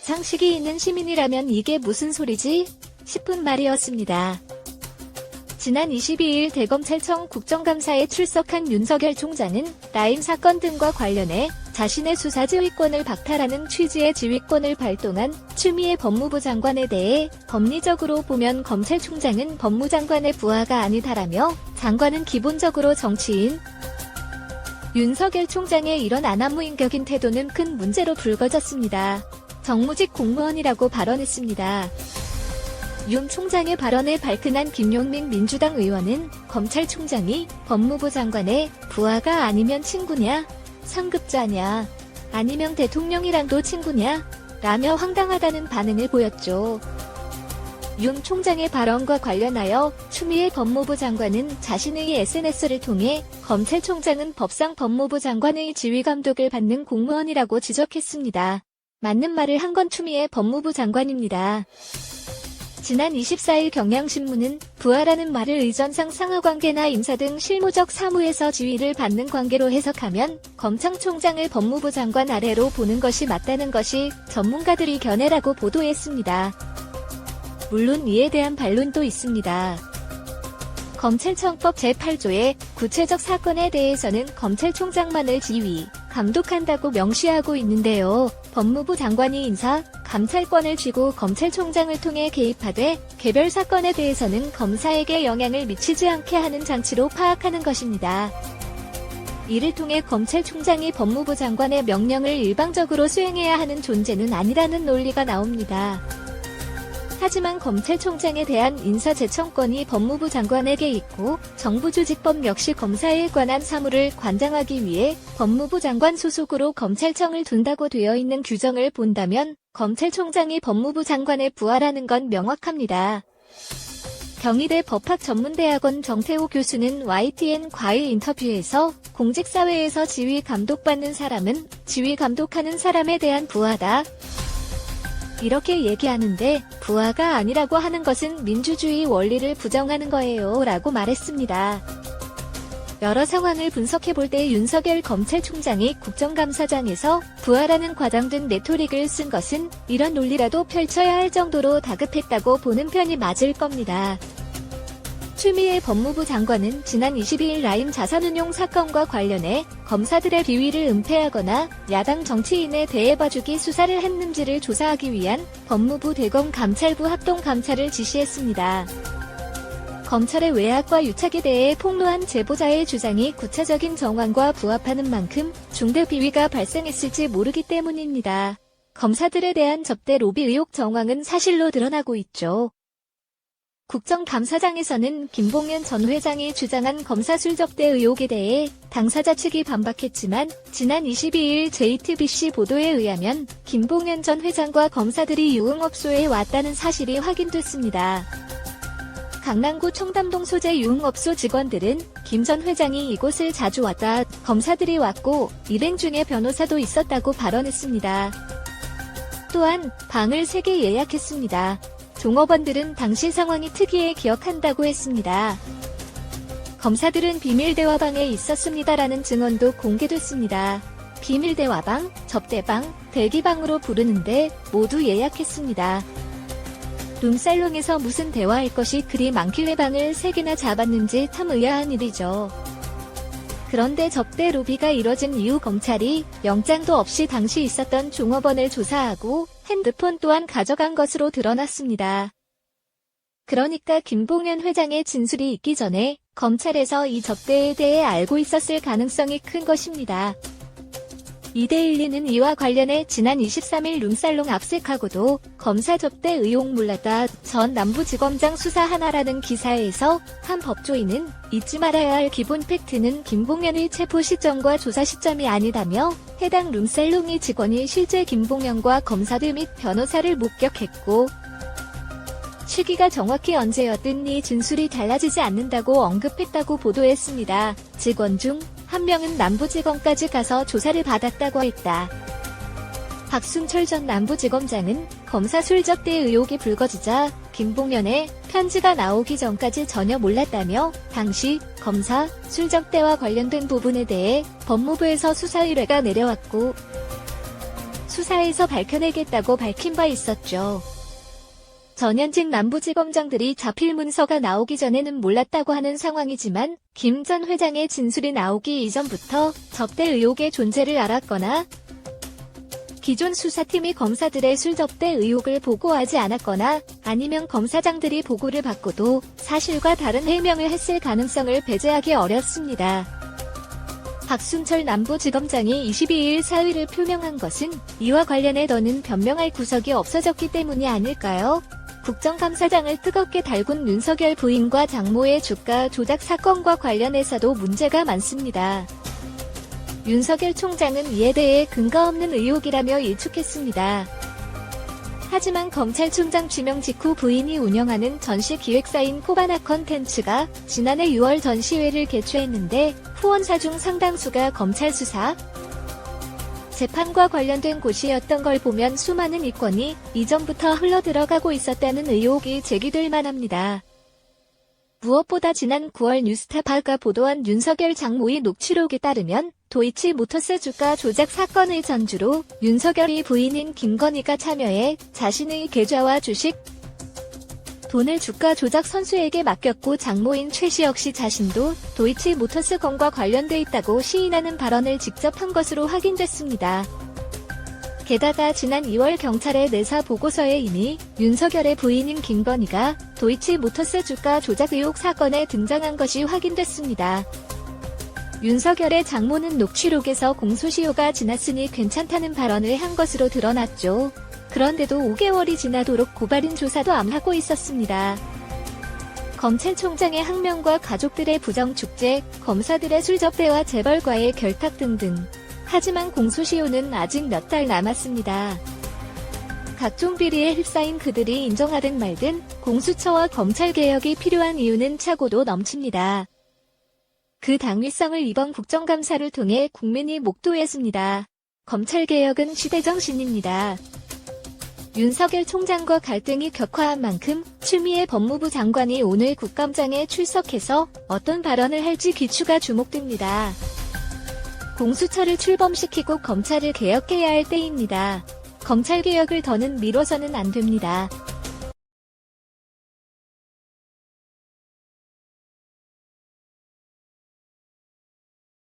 상식이 있는 시민이라면 이게 무슨 소리지? 싶은 말이었습니다. 지난 22일 대검찰청 국정감사에 출석한 윤석열 총장은 라임 사건 등과 관련해 자신의 수사 지휘권을 박탈하는 취지의 지휘권을 발동한 추미애 법무부 장관에 대해 법리적으로 보면 검찰총장은 법무장관의 부하가 아니다라며 장관은 기본적으로 정치인, 윤석열 총장의 이런 안하무인격인 태도는 큰 문제로 불거졌습니다. 정무직 공무원이라고 발언했습니다. 윤 총장의 발언에 발끈한 김용민 민주당 의원은 검찰총장이 법무부 장관의 부하가 아니면 친구냐? 상급자냐? 아니면 대통령이랑도 친구냐? 라며 황당하다는 반응을 보였죠. 윤 총장의 발언과 관련하여 추미애 법무부 장관은 자신의 SNS를 통해 검찰총장은 법상 법무부 장관의 지휘감독을 받는 공무원이라고 지적했습니다. 맞는 말을 한 건 추미애 법무부 장관입니다. 지난 24일 경향신문은 부하라는 말을 의전상 상하관계나 인사 등 실무적 사무에서 지휘를 받는 관계로 해석하면 검찰총장을 법무부 장관 아래로 보는 것이 맞다는 것이 전문가들의 견해라고 보도했습니다. 물론 이에 대한 반론도 있습니다. 검찰청법 제8조의 구체적 사건에 대해서는 검찰총장만을 지휘, 감독한다고 명시하고 있는데요. 법무부 장관이 인사, 감찰권을 쥐고 검찰총장을 통해 개입하되 개별 사건에 대해서는 검사에게 영향을 미치지 않게 하는 장치로 파악하는 것입니다. 이를 통해 검찰총장이 법무부 장관의 명령을 일방적으로 수행해야 하는 존재는 아니라는 논리가 나옵니다. 하지만 검찰총장에 대한 인사제청권이 법무부 장관에게 있고 정부조직법 역시 검사에 관한 사무를 관장하기 위해 법무부 장관 소속으로 검찰청을 둔다고 되어 있는 규정을 본다면 검찰총장이 법무부 장관의 부하라는 건 명확합니다. 경희대 법학전문대학원 정태호 교수는 YTN 과외 인터뷰에서 공직사회에서 지휘 감독받는 사람은 지휘 감독하는 사람에 대한 부하다. 이렇게 얘기하는데 부하가 아니라고 하는 것은 민주주의 원리를 부정하는 거예요 라고 말했습니다. 여러 상황을 분석해볼 때 윤석열 검찰총장이 국정감사장에서 부하라는 과장된 레토릭을 쓴 것은 이런 논리라도 펼쳐야 할 정도로 다급했다고 보는 편이 맞을 겁니다. 추미애 법무부 장관은 지난 22일 라임 자산운용 사건과 관련해 검사들의 비위를 은폐하거나 야당 정치인에 대해 봐주기 수사를 했는지를 조사하기 위한 법무부 대검 감찰부 합동감찰을 지시했습니다. 검찰의 외압과 유착에 대해 폭로한 제보자의 주장이 구체적인 정황과 부합하는 만큼 중대 비위가 발생했을지 모르기 때문입니다. 검사들에 대한 접대 로비 의혹 정황은 사실로 드러나고 있죠. 국정감사장에서는 김봉현 전 회장이 주장한 검사 술접대 의혹에 대해 당사자 측이 반박했지만 지난 22일 JTBC 보도에 의하면 김봉현 전 회장과 검사들이 유흥업소에 왔다는 사실이 확인됐습니다. 강남구 청담동 소재 유흥업소 직원들은 김 전 회장이 이곳을 자주 왔다, 검사들이 왔고 일행 중에 변호사도 있었다고 발언했습니다. 또한 방을 3개 예약했습니다. 종업원들은 당시 상황이 특이해 기억한다고 했습니다. 검사들은 비밀대화방에 있었습니다라는 증언도 공개됐습니다. 비밀대화방, 접대방, 대기방으로 부르는데 모두 예약했습니다. 룸살롱에서 무슨 대화할 것이 그리 많길래 방을 3개나 잡았는지 참 의아한 일이죠. 그런데 접대 로비가 이뤄진 이후 검찰이 영장도 없이 당시 있었던 종업원을 조사하고 핸드폰 또한 가져간 것으로 드러났습니다. 그러니까 김봉현 회장의 진술이 있기 전에 검찰에서 이 접대에 대해 알고 있었을 가능성이 큰 것입니다. 이데일리는 이와 관련해 지난 23일 룸살롱 압색하고도 검사 접대 의혹 몰랐다 전 남부지검장 수사 하나라는 기사에서 한 법조인은 잊지 말아야 할 기본 팩트는 김봉현의 체포 시점과 조사 시점이 아니다며 해당 룸살롱의 직원이 실제 김봉현과 검사들 및 변호사를 목격했고 시기가 정확히 언제였든 이 진술이 달라지지 않는다고 언급했다고 보도했습니다. 직원 중 한 명은 남부지검까지 가서 조사를 받았다고 했다. 박순철 전 남부지검장은 검사 술접대 의혹이 불거지자 김봉현의 편지가 나오기 전까지 전혀 몰랐다며 당시 검사 술접대와 관련된 부분에 대해 법무부에서 수사 의뢰가 내려왔고 수사에서 밝혀내겠다고 밝힌 바 있었죠. 전현직 남부지검장들이 자필 문서가 나오기 전에는 몰랐다고 하는 상황이지만 김 전 회장의 진술이 나오기 이전부터 접대 의혹의 존재를 알았거나 기존 수사팀이 검사들의 술 접대 의혹을 보고하지 않았거나 아니면 검사장들이 보고를 받고도 사실과 다른 해명을 했을 가능성을 배제하기 어렵습니다. 박순철 남부지검장이 22일 사의를 표명한 것은 이와 관련해 더는 변명할 구석이 없어졌기 때문이 아닐까요? 국정감사장을 뜨겁게 달군 윤석열 부인과 장모의 주가 조작 사건과 관련해서도 문제가 많습니다. 윤석열 총장은 이에 대해 근거 없는 의혹이라며 일축했습니다. 하지만 검찰총장 지명 직후 부인이 운영하는 전시 기획사인 코바나 컨텐츠가 지난해 6월 전시회를 개최했는데 후원사 중 상당수가 검찰 수사, 재판과 관련된 곳이었던 걸 보면 수많은 이권이 이전부터 흘러들어가고 있었다는 의혹이 제기될 만합니다. 무엇보다 지난 9월 뉴스타파가 보도한 윤석열 장모의 녹취록에 따르면 도이치모터스 주가 조작 사건의 전주로 윤석열의 부인인 김건희가 참여해 자신의 계좌와 주식, 돈을 주가 조작 선수에게 맡겼고 장모인 최 씨 역시 자신도 도이치모터스 건과 관련돼 있다고 시인하는 발언을 직접 한 것으로 확인됐습니다. 게다가 지난 2월 경찰의 내사 보고서에 이미 윤석열의 부인인 김건희가 도이치모터스 주가 조작 의혹 사건에 등장한 것이 확인됐습니다. 윤석열의 장모는 녹취록에서 공소시효가 지났으니 괜찮다는 발언을 한 것으로 드러났죠. 그런데도 5개월이 지나도록 고발인 조사도 암하고 있었습니다. 검찰총장의 항명과 가족들의 부정축제, 검사들의 술접대와 재벌과의 결탁 등등. 하지만 공소시효는 아직 몇 달 남았습니다. 각종 비리에 휩싸인 그들이 인정하든 말든 공수처와 검찰개혁이 필요한 이유는 차고도 넘칩니다. 그 당위성을 이번 국정감사를 통해 국민이 목도했습니다. 검찰개혁은 시대정신입니다. 윤석열 총장과 갈등이 격화한 만큼 추미애 법무부 장관이 오늘 국감장에 출석해서 어떤 발언을 할지 귀추가 주목됩니다. 공수처를 출범시키고 검찰을 개혁해야 할 때입니다. 검찰개혁을 더는 미뤄서는 안 됩니다.